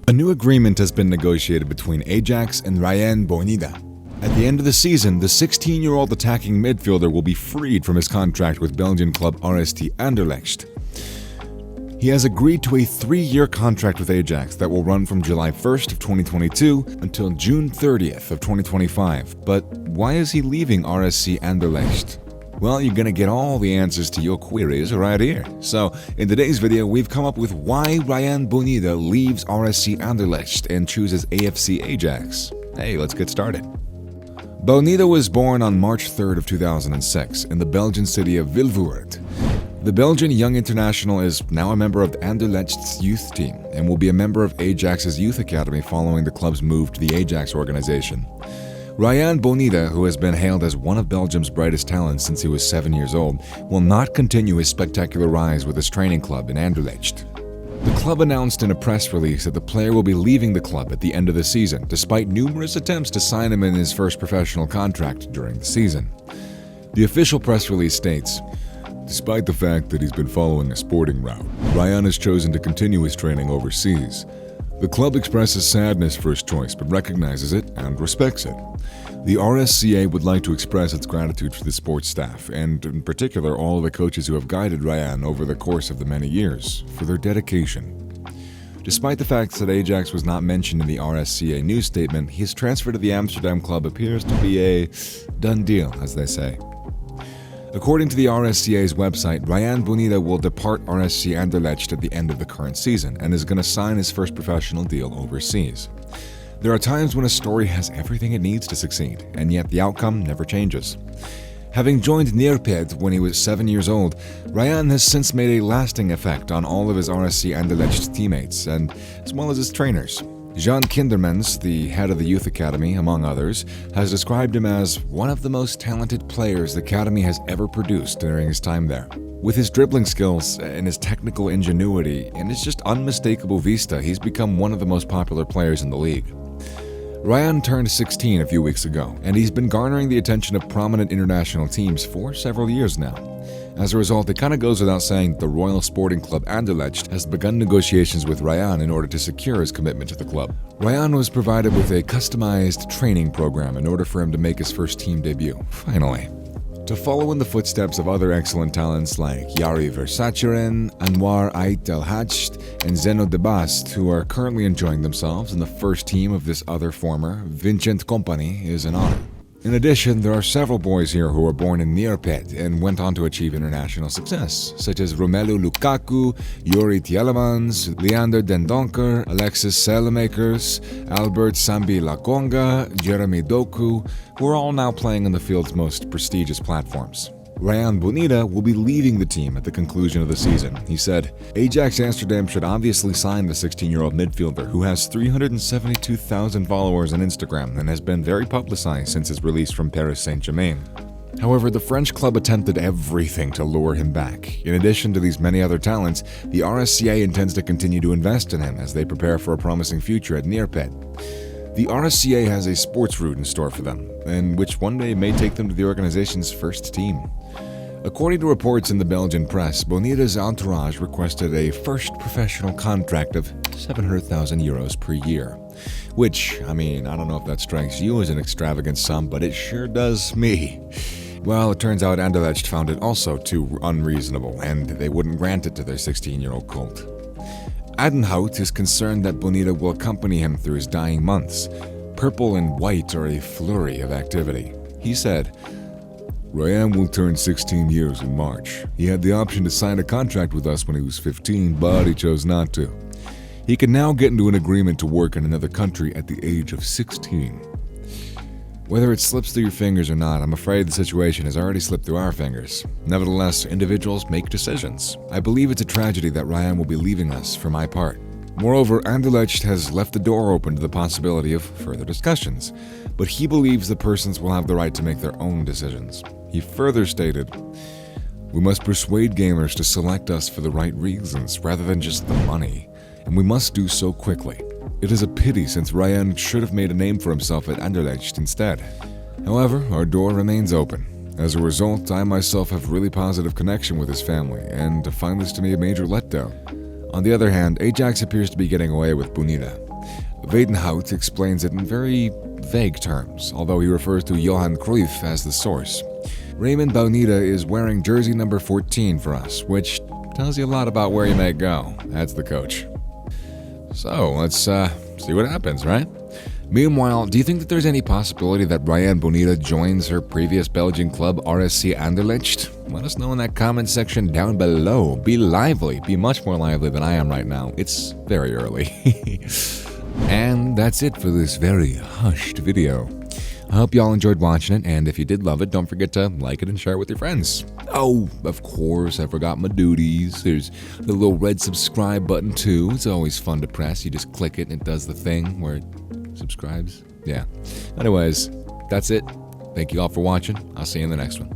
A new agreement has been negotiated between Ajax and Rayane Bounida. At the end of the season, the 16-year-old attacking midfielder will be freed from his contract with Belgian club RSC Anderlecht. He has agreed to a 3-year contract with Ajax that will run from July 1st of 2022 until June 30th of 2025. But why is he leaving RSC Anderlecht? Well, you're gonna get all the answers to your queries right here. So, in today's video, we've come up with why Rayane Bounida leaves RSC Anderlecht and chooses AFC Ajax. Hey, let's get started. Bounida was born on March 3rd of 2006 in the Belgian city of Vilvoorde. The Belgian young international is now a member of Anderlecht's youth team and will be a member of Ajax's youth academy following the club's move to the Ajax organization. Rayane Bounida, who has been hailed as one of Belgium's brightest talents since he was 7 years old, will not continue his spectacular rise with his training club in Anderlecht. The club announced in a press release that the player will be leaving the club at the end of the season, despite numerous attempts to sign him in his first professional contract during the season. The official press release states, "Despite the fact that he's been following a sporting route, Rayane has chosen to continue his training overseas. The club expresses sadness for his choice but recognizes it and respects it. The RSCA would like to express its gratitude to the sports staff, and in particular all of the coaches who have guided Rayane over the course of the many years, for their dedication." Despite the fact that Ajax was not mentioned in the RSCA news statement, his transfer to the Amsterdam club appears to be a done deal, as they say. According to the RSCA's website, Rayane Bounida will depart RSC Anderlecht at the end of the current season and is going to sign his first professional deal overseas. There are times when a story has everything it needs to succeed, and yet the outcome never changes. Having joined neerpede when he was 7 years old, Rayane has since made a lasting effect on all of his RSC Anderlecht teammates, and as well as his trainers. Jean Kindermans, the head of the youth academy, among others, has described him as one of the most talented players the academy has ever produced during his time there. With his dribbling skills and his technical ingenuity and his just unmistakable vista, he's become one of the most popular players in the league. Rayane turned 16 a few weeks ago, and he's been garnering the attention of prominent international teams for several years now. As a result, it kind of goes without saying that the Royal Sporting Club Anderlecht has begun negotiations with Rayane in order to secure his commitment to the club. Rayane was provided with a customized training program in order for him to make his first team debut, finally. To follow in the footsteps of other excellent talents like Yari Versacerin, Anwar Ait El Hajj, and Zeno Debast, who are currently enjoying themselves in the first team of this other former, Vincent Company, is an honor. In addition, there are several boys here who were born in neerpede and went on to achieve international success, such as Romelu Lukaku, Yuri Tielemans, Leander Den Donker, Alexis Selemakers, Albert Sambi Lakonga, Jeremy Doku, who are all now playing on the field's most prestigious platforms. Rayane Bounida will be leaving the team at the conclusion of the season. He said, "Ajax Amsterdam should obviously sign the 16-year-old midfielder who has 372,000 followers on Instagram and has been very publicized since his release from Paris Saint-Germain." However, the French club attempted everything to lure him back. In addition to these many other talents, the RSCA intends to continue to invest in him as they prepare for a promising future at neerpede. The RSCA has a sports route in store for them, and which one day may take them to the organization's first team. According to reports in the Belgian press, Bounida's entourage requested a first professional contract of 700,000 euros per year. Which, I don't know if that strikes you as an extravagant sum, but it sure does me. Well, it turns out Anderlecht found it also too unreasonable, and they wouldn't grant it to their 16-year-old colt. Adenhout is concerned that Bounida will accompany him through his dying months. Purple and white are a flurry of activity. He said, "Rayane will turn 16 years in March. He had the option to sign a contract with us when he was 15, but he chose not to. He can now get into an agreement to work in another country at the age of 16. Whether it slips through your fingers or not, I'm afraid the situation has already slipped through our fingers. Nevertheless, individuals make decisions. I believe it's a tragedy that Rayane will be leaving us for my part. Moreover, Anderlecht has left the door open to the possibility of further discussions, but he believes the persons will have the right to make their own decisions." He further stated, "We must persuade gamers to select us for the right reasons rather than just the money, and we must do so quickly. It is a pity since Rayane should have made a name for himself at Anderlecht instead. However, our door remains open. As a result, I myself have really positive connection with his family, and to find this to be a major letdown. On the other hand, Ajax appears to be getting away with Bounida. Weidenhout explains it in very vague terms, although he refers to Johan Cruyff as the source. Raymond Bounida is wearing jersey number 14 for us, which tells you a lot about where he may go. That's the coach. So, let's see what happens, right? Meanwhile, do you think that there's any possibility that Rayane Bounida joins her previous Belgian club RSC Anderlecht? Let us know in that comment section down below. Be lively. Be much more lively than I am right now. It's very early. And that's it for this very hushed video. I hope y'all enjoyed watching it, and if you did love it, don't forget to like it and share it with your friends. Oh, of course, I forgot my duties. There's the little red subscribe button too. It's always fun to press. You just click it and it does the thing where it subscribes. Yeah. Anyways, that's it. Thank you all for watching. I'll see you in the next one.